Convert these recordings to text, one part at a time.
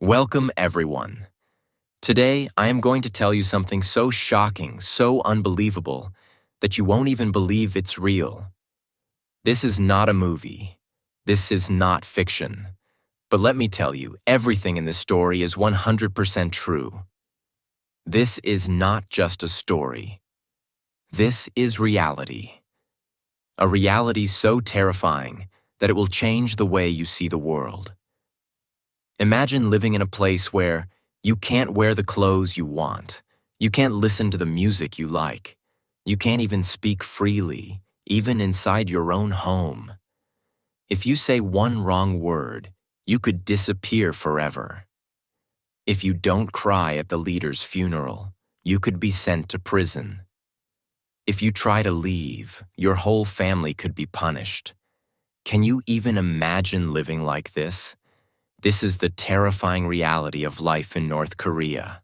Welcome, everyone. Today, I am going to tell you something so shocking, so unbelievable, that you won't even believe it's real. This is not a movie. This is not fiction. But let me tell you, everything in this story is 100% true. This is not just a story. This is reality. A reality so terrifying that it will change the way you see the world. Imagine living in a place where you can't wear the clothes you want. You can't listen to the music you like. You can't even speak freely, even inside your own home. If you say one wrong word, you could disappear forever. If you don't cry at the leader's funeral, you could be sent to prison. If you try to leave, your whole family could be punished. Can you even imagine living like this? This is the terrifying reality of life in North Korea.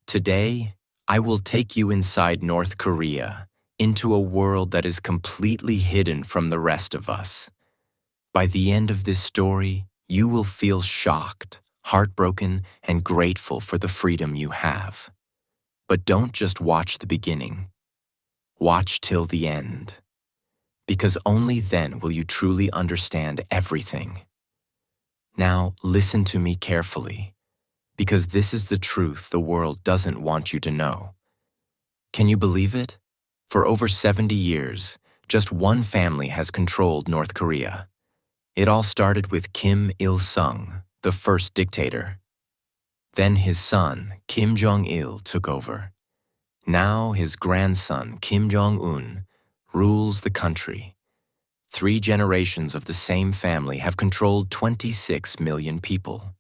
Today, I will take you inside North Korea, into a world that is completely hidden from the rest of us. By the end of this story, you will feel shocked, heartbroken, and grateful for the freedom you have. But don't just watch the beginning. Watch till the end. Because only then will you truly understand everything. Now, listen to me carefully, because this is the truth the world doesn't want you to know. Can you believe it? For over 70 years, just one family has controlled North Korea. It all started with Kim Il-sung, the first dictator. Then his son, Kim Jong-il, took over. Now his grandson, Kim Jong-un, rules the country. 3 generations of the same family have controlled 26 million people.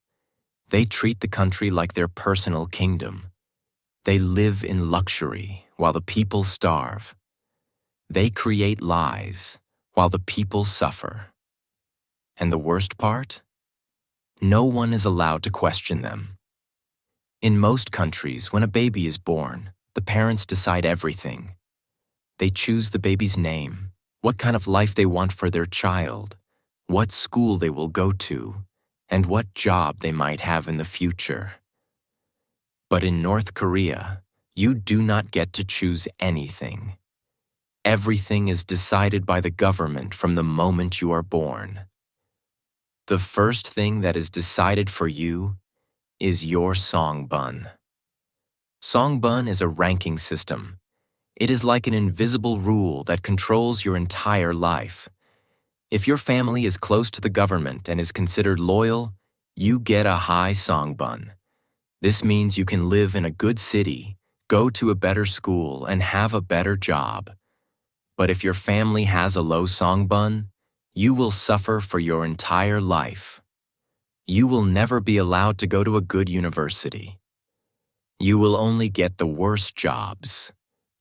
They treat the country like their personal kingdom. They live in luxury while the people starve. They create lies while the people suffer. And the worst part? No one is allowed to question them. In most countries, when a baby is born, the parents decide everything. They choose the baby's name, what kind of life they want for their child, what school they will go to, and what job they might have in the future. But in North Korea, you do not get to choose anything. Everything is decided by the government from the moment you are born. The first thing that is decided for you is your songbun. Songbun is a ranking system. It is like an invisible rule that controls your entire life. If your family is close to the government and is considered loyal, you get a high songbun. This means you can live in a good city, go to a better school, and have a better job. But if your family has a low songbun, you will suffer for your entire life. You will never be allowed to go to a good university. You will only get the worst jobs.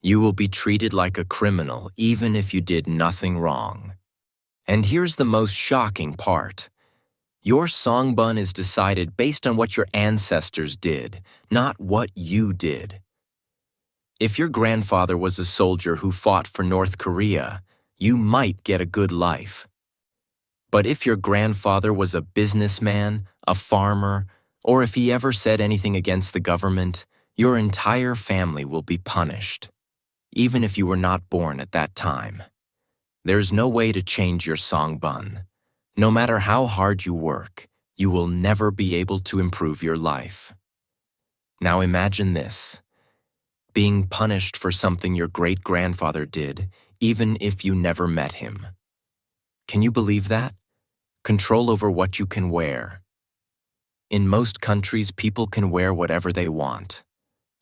You will be treated like a criminal even if you did nothing wrong. And here's the most shocking part. Your songbun is decided based on what your ancestors did, not what you did. If your grandfather was a soldier who fought for North Korea, you might get a good life. But if your grandfather was a businessman, a farmer, or if he ever said anything against the government, your entire family will be punished, even if you were not born at that time. There's no way to change your songbun. No matter how hard you work, you will never be able to improve your life. Now imagine this: being punished for something your great-grandfather did, even if you never met him. Can you believe that? Control over what you can wear. In most countries, people can wear whatever they want.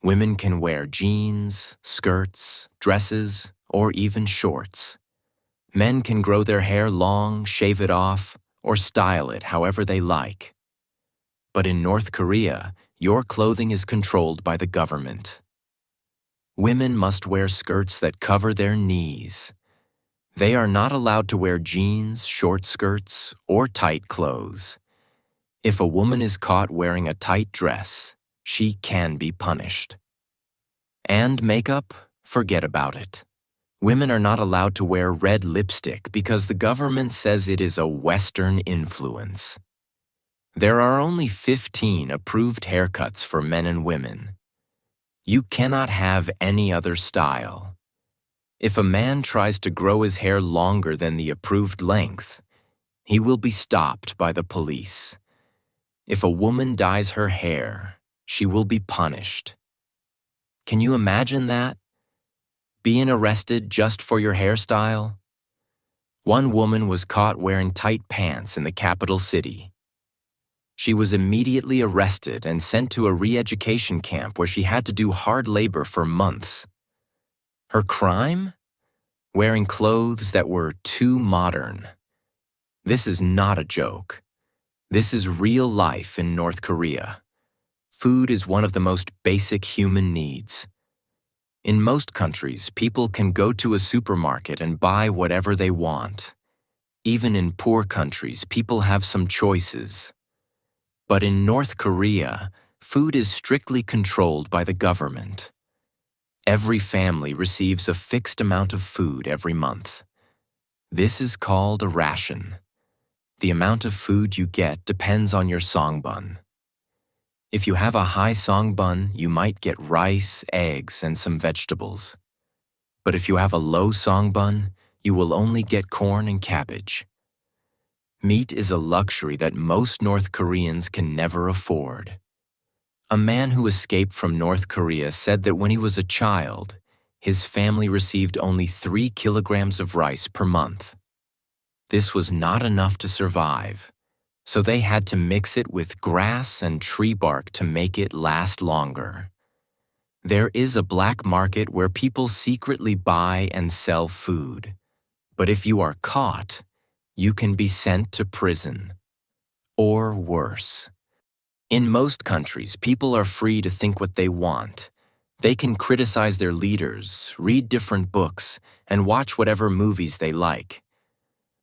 Women can wear jeans, skirts, dresses, or even shorts. Men can grow their hair long, shave it off, or style it however they like. But in North Korea, your clothing is controlled by the government. Women must wear skirts that cover their knees. They are not allowed to wear jeans, short skirts, or tight clothes. If a woman is caught wearing a tight dress, she can be punished. And makeup? Forget about it. Women are not allowed to wear red lipstick because the government says it is a Western influence. There are only 15 approved haircuts for men and women. You cannot have any other style. If a man tries to grow his hair longer than the approved length, he will be stopped by the police. If a woman dyes her hair, she will be punished. Can you imagine that? Being arrested just for your hairstyle? One woman was caught wearing tight pants in the capital city. She was immediately arrested and sent to a re-education camp where she had to do hard labor for months. Her crime? Wearing clothes that were too modern. This is not a joke. This is real life in North Korea. Food is one of the most basic human needs. In most countries, people can go to a supermarket and buy whatever they want. Even in poor countries, people have some choices. But in North Korea, food is strictly controlled by the government. Every family receives a fixed amount of food every month. This is called a ration. The amount of food you get depends on your songbun. If you have a high songbun, you might get rice, eggs, and some vegetables. But if you have a low songbun, you will only get corn and cabbage. Meat is a luxury that most North Koreans can never afford. A man who escaped from North Korea said that when he was a child, his family received only 3 kilograms of rice per month. This was not enough to survive, so they had to mix it with grass and tree bark to make it last longer. There is a black market where people secretly buy and sell food, but if you are caught, you can be sent to prison. Or worse. In most countries, people are free to think what they want. They can criticize their leaders, read different books, and watch whatever movies they like.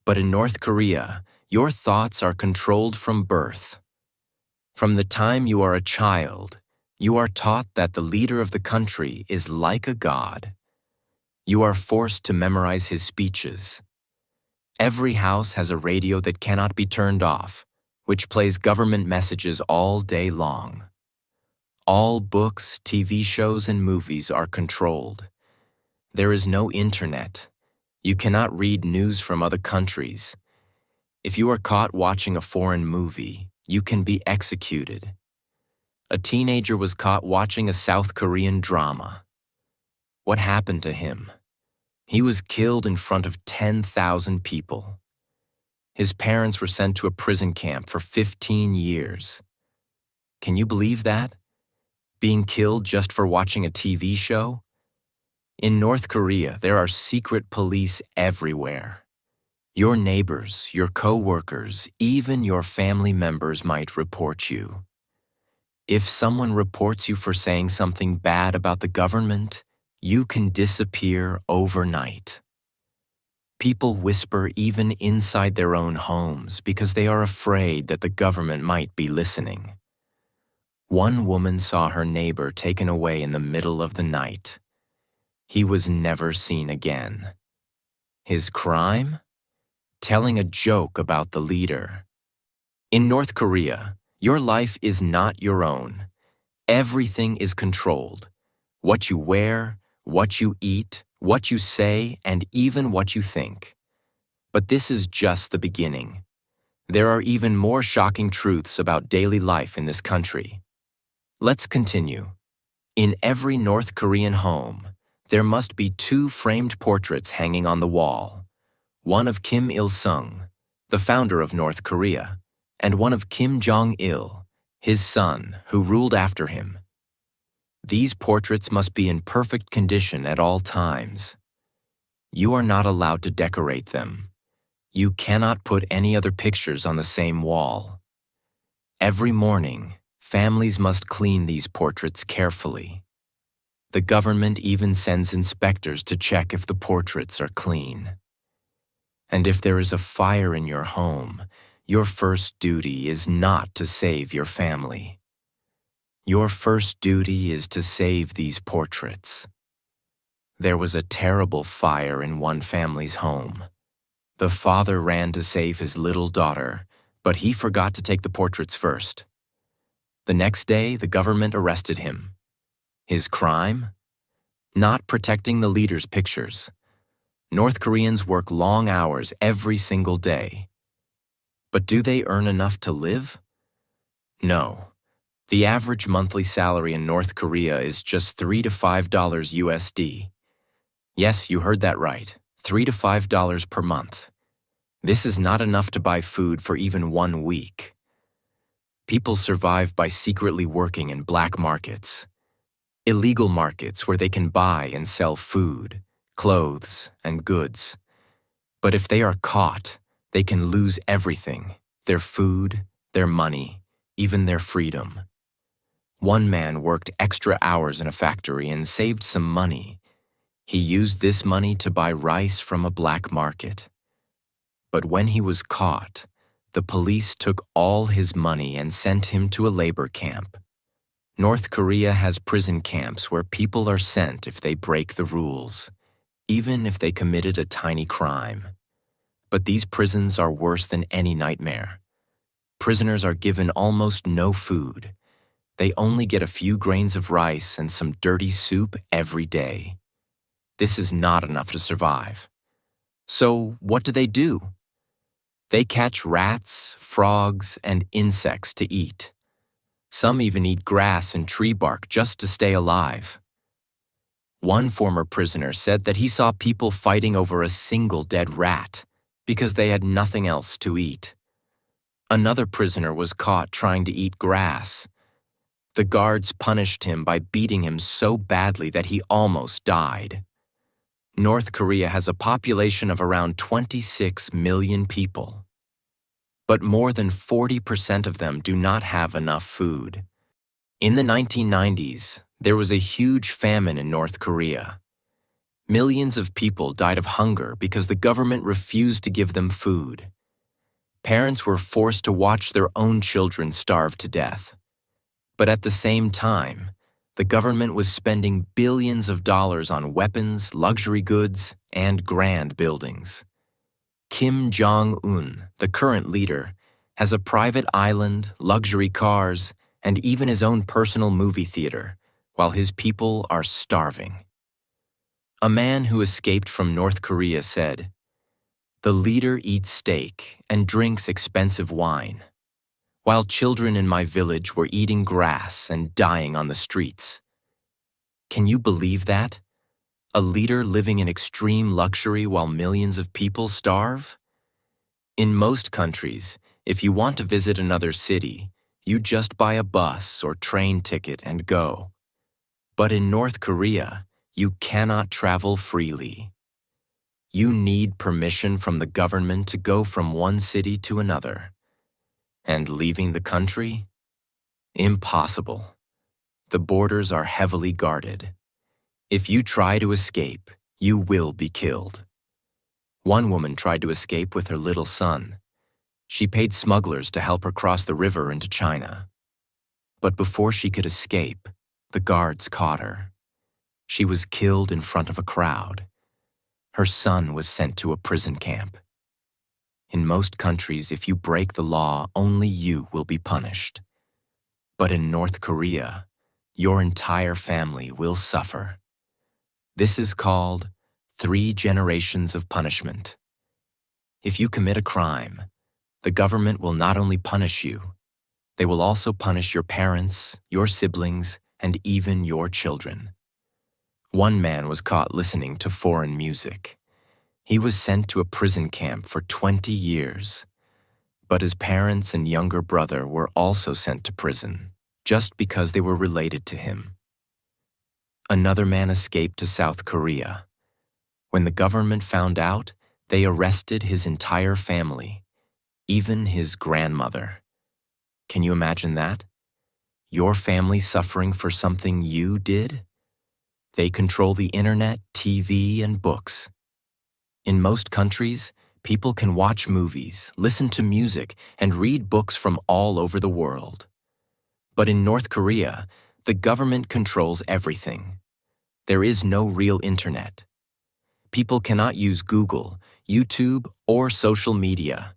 But in North Korea, your thoughts are controlled from birth. From the time you are a child, you are taught that the leader of the country is like a god. You are forced to memorize his speeches. Every house has a radio that cannot be turned off, which plays government messages all day long. All books, TV shows, and movies are controlled. There is no internet. You cannot read news from other countries. If you are caught watching a foreign movie, you can be executed. A teenager was caught watching a South Korean drama. What happened to him? He was killed in front of 10,000 people. His parents were sent to a prison camp for 15 years. Can you believe that? Being killed just for watching a TV show? In North Korea, there are secret police everywhere. Your neighbors, your co-workers, even your family members might report you. If someone reports you for saying something bad about the government, you can disappear overnight. People whisper even inside their own homes because they are afraid that the government might be listening. One woman saw her neighbor taken away in the middle of the night. He was never seen again. His crime? Telling a joke about the leader. In North Korea, your life is not your own. Everything is controlled. What you wear, what you eat, what you say, and even what you think. But this is just the beginning. There are even more shocking truths about daily life in this country. Let's continue. In every North Korean home, there must be 2 framed portraits hanging on the wall. One of Kim Il-sung, the founder of North Korea, and one of Kim Jong-il, his son, who ruled after him. These portraits must be in perfect condition at all times. You are not allowed to decorate them. You cannot put any other pictures on the same wall. Every morning, families must clean these portraits carefully. The government even sends inspectors to check if the portraits are clean. And if there is a fire in your home, your first duty is not to save your family. Your first duty is to save these portraits. There was a terrible fire in one family's home. The father ran to save his little daughter, But he forgot to take the portraits first. The next day, the government arrested him. His crime? Not protecting the leader's pictures. North Koreans work long hours every single day. But do they earn enough to live? No. The average monthly salary in North Korea is just $3 to $5 USD. Yes, you heard that right. $3 to $5 per month. This is not enough to buy food for even 1 week. People survive by secretly working in black markets. Illegal markets where they can buy and sell food, clothes, and goods. But if they are caught, they can lose everything: their food, their money, even their freedom. One man worked extra hours in a factory and saved some money. He used this money to buy rice from a black market. But when he was caught, the police took all his money and sent him to a labor camp. North Korea has prison camps where people are sent if they break the rules, even if they committed a tiny crime. But these prisons are worse than any nightmare. Prisoners are given almost no food. They only get a few grains of rice and some dirty soup every day. This is not enough to survive. So what do? They catch rats, frogs, and insects to eat. Some even eat grass and tree bark just to stay alive. One former prisoner said that he saw people fighting over a single dead rat because they had nothing else to eat. Another prisoner was caught trying to eat grass. The guards punished him by beating him so badly that he almost died. North Korea has a population of around 26 million people. But more than 40% of them do not have enough food. In the 1990s, there was a huge famine in North Korea. Millions of people died of hunger because the government refused to give them food. Parents were forced to watch their own children starve to death. But at the same time, the government was spending billions of dollars on weapons, luxury goods, and grand buildings. Kim Jong-un, the current leader, has a private island, luxury cars, and even his own personal movie theater, while his people are starving. A man who escaped from North Korea said, "The leader eats steak and drinks expensive wine, while children in my village were eating grass and dying on the streets." Can you believe that? A leader living in extreme luxury while millions of people starve? In most countries, if you want to visit another city, you just buy a bus or train ticket and go. But in North Korea, you cannot travel freely. You need permission from the government to go from one city to another. And leaving the country? Impossible. The borders are heavily guarded. If you try to escape, you will be killed. One woman tried to escape with her little son. She paid smugglers to help her cross the river into China. But before she could escape, the guards caught her. She was killed in front of a crowd. Her son was sent to a prison camp. In most countries, if you break the law, only you will be punished. But in North Korea, your entire family will suffer. This is called 3 generations of punishment. If you commit a crime, the government will not only punish you, they will also punish your parents, your siblings, and even your children. One man was caught listening to foreign music. He was sent to a prison camp for 20 years. But his parents and younger brother were also sent to prison, just because they were related to him. Another man escaped to South Korea. When the government found out, they arrested his entire family, even his grandmother. Can you imagine that? Your family suffering for something you did? They control the internet, TV, and books. In most countries, people can watch movies, listen to music, and read books from all over the world. But in North Korea, the government controls everything. There is no real internet. People cannot use Google, YouTube, or social media.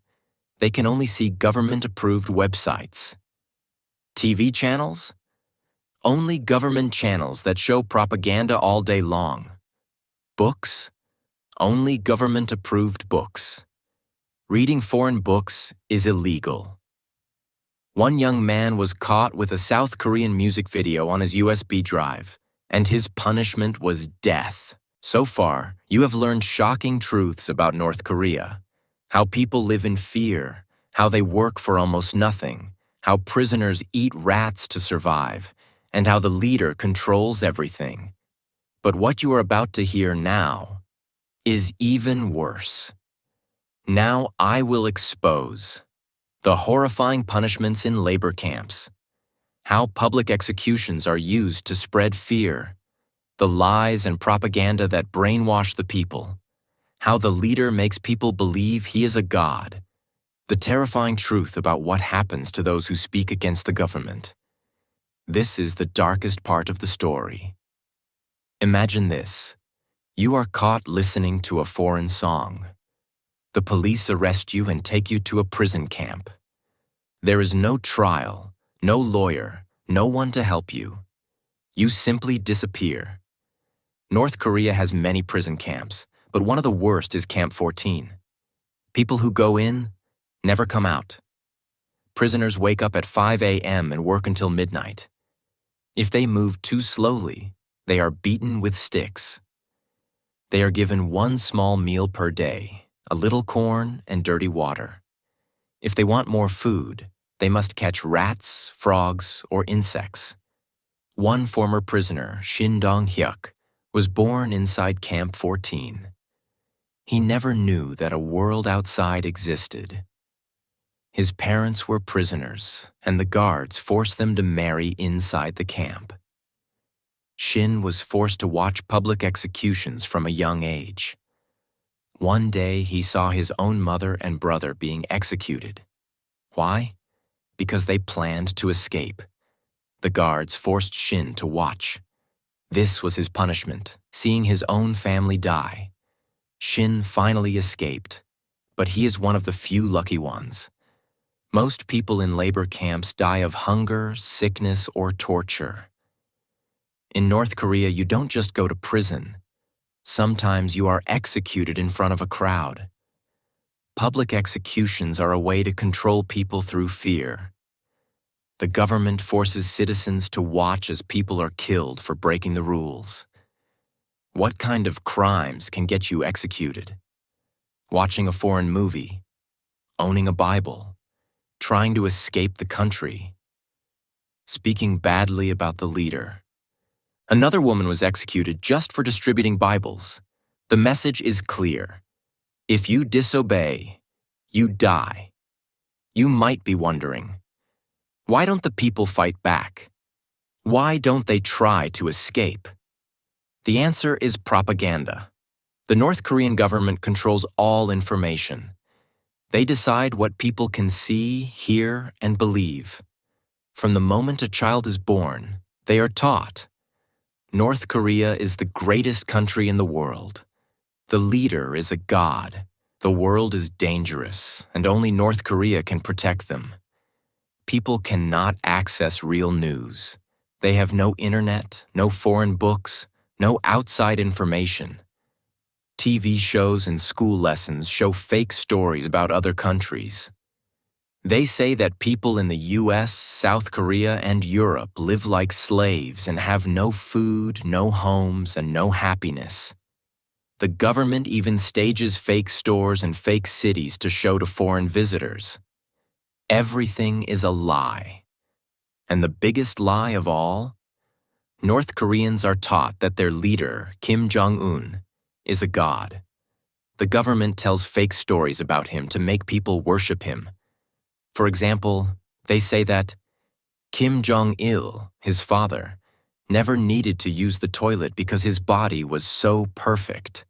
They can only see government-approved websites. TV channels? Only government channels that show propaganda all day long. Books? Only government-approved books. Reading foreign books is illegal. One young man was caught with a South Korean music video on his USB drive, and his punishment was death. So far, you have learned shocking truths about North Korea. How people live in fear, how they work for almost nothing, how prisoners eat rats to survive, and how the leader controls everything. But what you are about to hear now is even worse. Now I will expose the horrifying punishments in labor camps, how public executions are used to spread fear, the lies and propaganda that brainwash the people, how the leader makes people believe he is a god, the terrifying truth about what happens to those who speak against the government. This is the darkest part of the story. Imagine this. You are caught listening to a foreign song. The police arrest you and take you to a prison camp. There is no trial, no lawyer, no one to help you. You simply disappear. North Korea has many prison camps, but one of the worst is Camp 14. People who go in never come out. Prisoners wake up at 5 a.m. and work until midnight. If they move too slowly, they are beaten with sticks. They are given one small meal per day, a little corn and dirty water. If they want more food, they must catch rats, frogs, or insects. One former prisoner, Shin Dong-hyuk, was born inside Camp 14. He never knew that a world outside existed. His parents were prisoners, and the guards forced them to marry inside the camp. Shin was forced to watch public executions from a young age. One day, he saw his own mother and brother being executed. Why? Because they planned to escape. The guards forced Shin to watch. This was his punishment, seeing his own family die. Shin finally escaped, but he is one of the few lucky ones. Most people in labor camps die of hunger, sickness, or torture. In North Korea, you don't just go to prison. Sometimes you are executed in front of a crowd. Public executions are a way to control people through fear. The government forces citizens to watch as people are killed for breaking the rules. What kind of crimes can get you executed? Watching a foreign movie, owning a Bible, trying to escape the country, speaking badly about the leader. Another woman was executed just for distributing Bibles. The message is clear. If you disobey, you die. You might be wondering, why don't the people fight back? Why don't they try to escape? The answer is propaganda. The North Korean government controls all information. They decide what people can see, hear, and believe. From the moment a child is born, they are taught. North Korea is the greatest country in the world. The leader is a god. The world is dangerous, and only North Korea can protect them. People cannot access real news. They have no internet, no foreign books, no outside information. TV shows and school lessons show fake stories about other countries. They say that people in the US, South Korea, and Europe live like slaves and have no food, no homes, and no happiness. The government even stages fake stores and fake cities to show to foreign visitors. Everything is a lie. And the biggest lie of all? North Koreans are taught that their leader, Kim Jong-un, is a god. The government tells fake stories about him to make people worship him. For example, they say that Kim Jong-il, his father, never needed to use the toilet because his body was so perfect.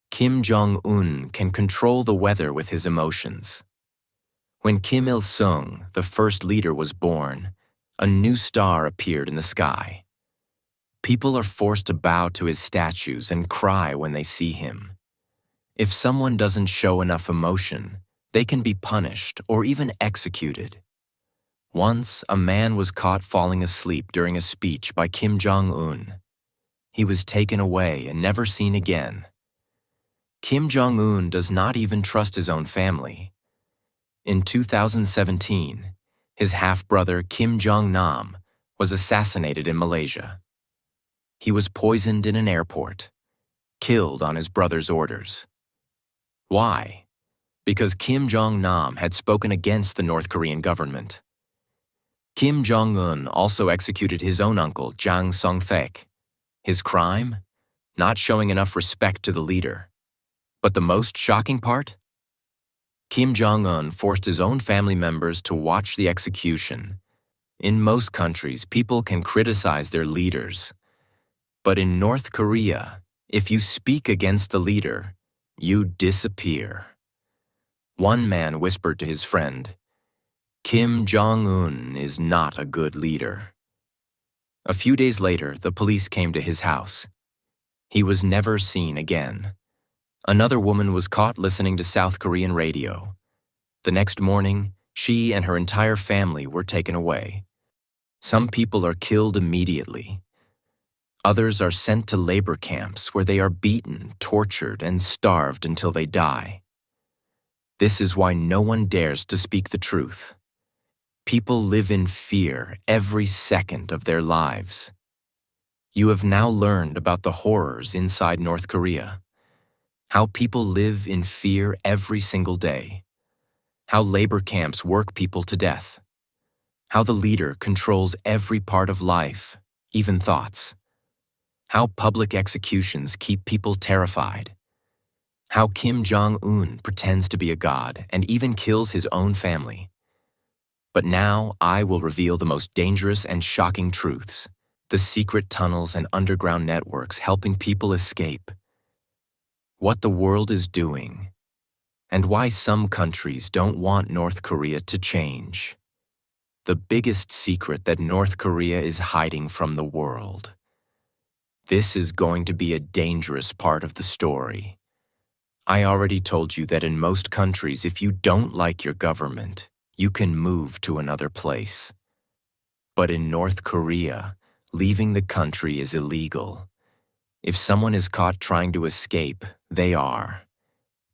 Kim Jong-un can control the weather with his emotions. When Kim Il-sung, the first leader, was born, a new star appeared in the sky. People are forced to bow to his statues and cry when they see him. If someone doesn't show enough emotion, They can be punished or even executed. Once, a man was caught falling asleep during a speech by Kim Jong-un. He was taken away and never seen again. Kim Jong-un does not even trust his own family. In 2017, his half-brother Kim Jong-nam was assassinated in Malaysia. He was poisoned in an airport, killed on his brother's orders. Why? Because Kim Jong-nam had spoken against the North Korean government. Kim Jong-un also executed his own uncle, Jang Song-thaek. His crime? Not showing enough respect to the leader. But the most shocking part? Kim Jong-un forced his own family members to watch the execution. In most countries, people can criticize their leaders. But in North Korea, if you speak against the leader, you disappear. One man whispered to his friend, "Kim Jong-un is not a good leader." A few days later, the police came to his house. He was never seen again. Another woman was caught listening to South Korean radio. The next morning, she and her entire family were taken away. Some people are killed immediately. Others are sent to labor camps where they are beaten, tortured, and starved until they die. This is why no one dares to speak the truth. People live in fear every second of their lives. You have now learned about the horrors inside North Korea. How people live in fear every single day. How labor camps work people to death. How the leader controls every part of life, even thoughts. How public executions keep people terrified. How Kim Jong-un pretends to be a god and even kills his own family. But now I will reveal the most dangerous and shocking truths, the secret tunnels and underground networks helping people escape. What the world is doing, and why some countries don't want North Korea to change. The biggest secret that North Korea is hiding from the world. This is going to be a dangerous part of the story. I already told you that in most countries, if you don't like your government, you can move to another place. But in North Korea, leaving the country is illegal. If someone is caught trying to escape, they are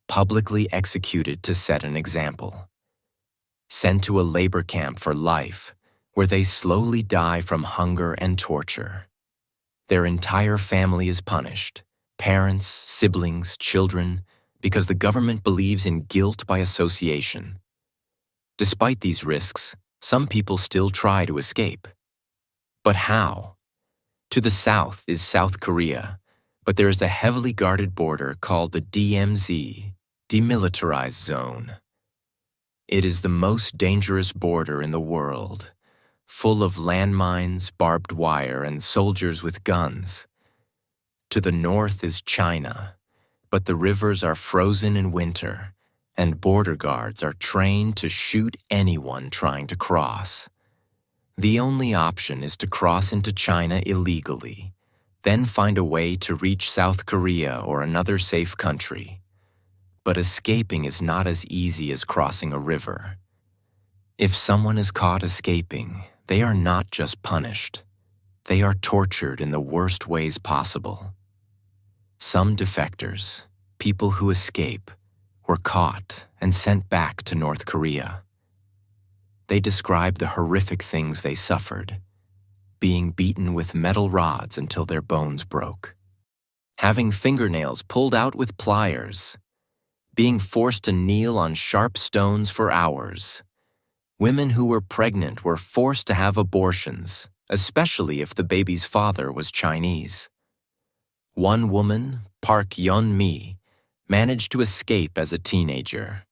publicly executed to set an example. Sent to a labor camp for life, where they slowly die from hunger and torture. Their entire family is punished, parents, siblings, children, because the government believes in guilt by association. Despite these risks, some people still try to escape. But how? To the south is South Korea, but there is a heavily guarded border called the DMZ, Demilitarized Zone. It is the most dangerous border in the world, full of landmines, barbed wire, and soldiers with guns. To the north is China, but the rivers are frozen in winter, and border guards are trained to shoot anyone trying to cross. The only option is to cross into China illegally, then find a way to reach South Korea or another safe country. But escaping is not as easy as crossing a river. If someone is caught escaping, they are not just punished. They are tortured in the worst ways possible. Some defectors, people who escape, were caught and sent back to North Korea. They describe the horrific things they suffered, being beaten with metal rods until their bones broke, having fingernails pulled out with pliers, being forced to kneel on sharp stones for hours. Women who were pregnant were forced to have abortions, especially if the baby's father was Chinese. One woman, Park Yeon-mi, managed to escape as a teenager,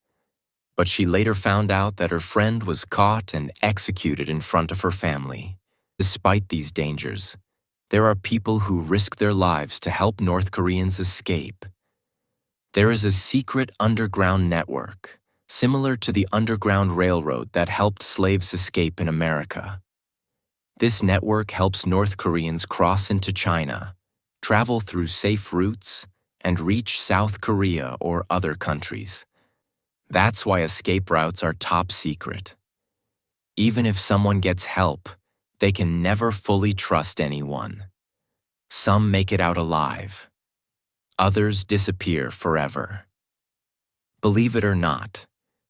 but she later found out that her friend was caught and executed in front of her family. Despite these dangers, there are people who risk their lives to help North Koreans escape. There is a secret underground network, similar to the Underground Railroad that helped slaves escape in America. This network helps North Koreans cross into China, travel through safe routes, and reach South Korea or other countries. That's why escape routes are top secret. Even if someone gets help, they can never fully trust anyone. Some make it out alive. Others disappear forever. Believe it or not,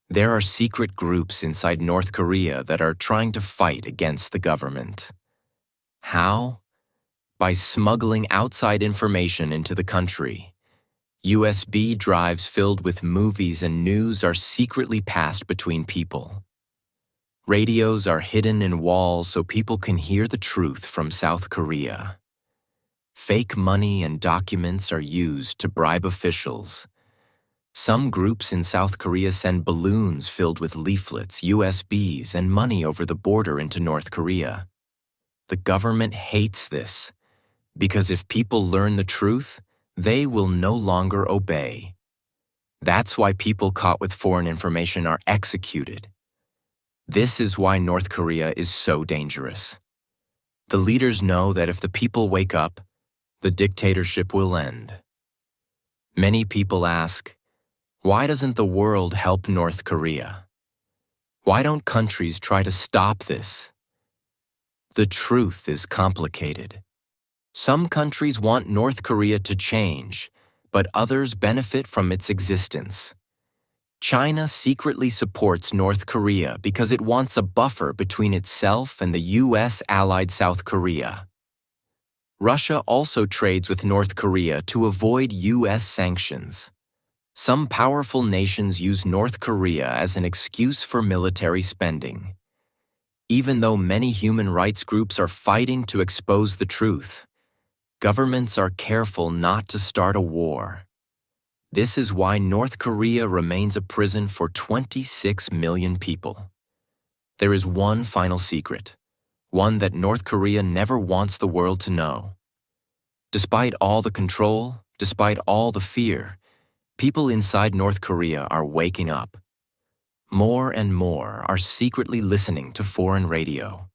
there are secret groups inside North Korea that are trying to fight against the government. How? By smuggling outside information into the country. USB drives filled with movies and news are secretly passed between people. Radios are hidden in walls so people can hear the truth from South Korea. Fake money and documents are used to bribe officials. Some groups in South Korea send balloons filled with leaflets, USBs, and money over the border into North Korea. The government hates this, because if people learn the truth, they will no longer obey. That's why people caught with foreign information are executed. This is why North Korea is so dangerous. The leaders know that if the people wake up, the dictatorship will end. Many people ask, why doesn't the world help North Korea? Why don't countries try to stop this? The truth is complicated. Some countries want North Korea to change, but others benefit from its existence. China secretly supports North Korea because it wants a buffer between itself and the US-allied South Korea. Russia also trades with North Korea to avoid US sanctions. Some powerful nations use North Korea as an excuse for military spending. Even though many human rights groups are fighting to expose the truth, governments are careful not to start a war. This is why North Korea remains a prison for 26 million people. There is one final secret, one that North Korea never wants the world to know. Despite all the control, despite all the fear, people inside North Korea are waking up. More and more are secretly listening to foreign radio.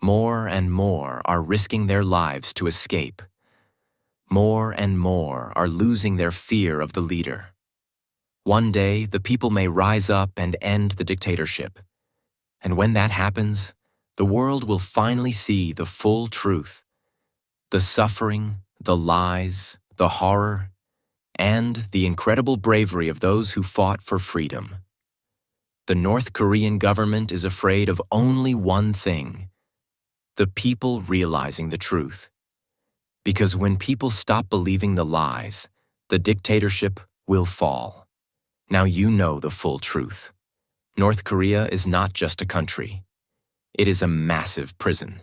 More and more are risking their lives to escape. More and more are losing their fear of the leader. One day, the people may rise up and end the dictatorship. And when that happens, the world will finally see the full truth. The suffering, the lies, the horror, and the incredible bravery of those who fought for freedom. The North Korean government is afraid of only one thing: the people realizing the truth. Because when people stop believing the lies, the dictatorship will fall. Now you know the full truth. North Korea is not just a country. It is a massive prison.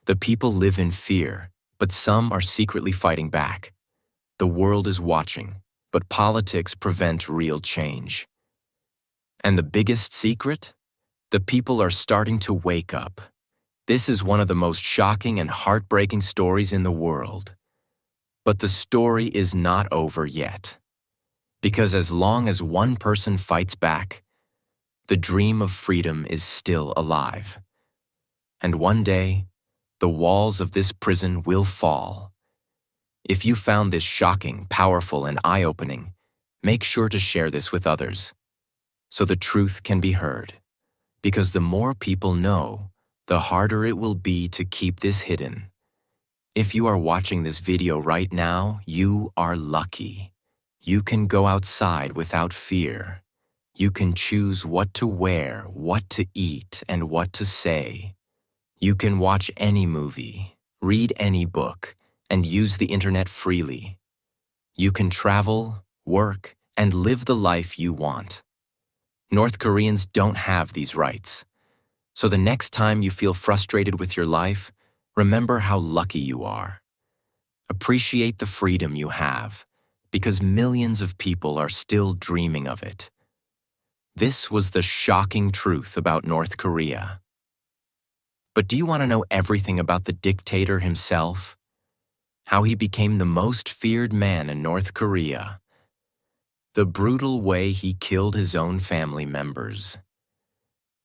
The people live in fear, but some are secretly fighting back. The world is watching, but politics prevent real change. And the biggest secret? The people are starting to wake up. This is one of the most shocking and heartbreaking stories in the world. But the story is not over yet. Because as long as one person fights back, the dream of freedom is still alive. And one day, the walls of this prison will fall. If you found this shocking, powerful, and eye-opening, make sure to share this with others, so the truth can be heard. Because the more people know, the harder it will be to keep this hidden. If you are watching this video right now, you are lucky. You can go outside without fear. You can choose what to wear, what to eat, and what to say. You can watch any movie, read any book, and use the internet freely. You can travel, work, and live the life you want. North Koreans don't have these rights. So the next time you feel frustrated with your life, remember how lucky you are. Appreciate the freedom you have, because millions of people are still dreaming of it. This was the shocking truth about North Korea. But do you want to know everything about the dictator himself? How he became the most feared man in North Korea? The brutal way he killed his own family members?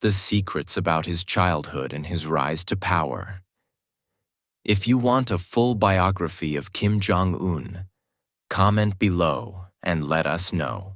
The secrets about his childhood and his rise to power? If you want a full biography of Kim Jong-un, comment below and let us know.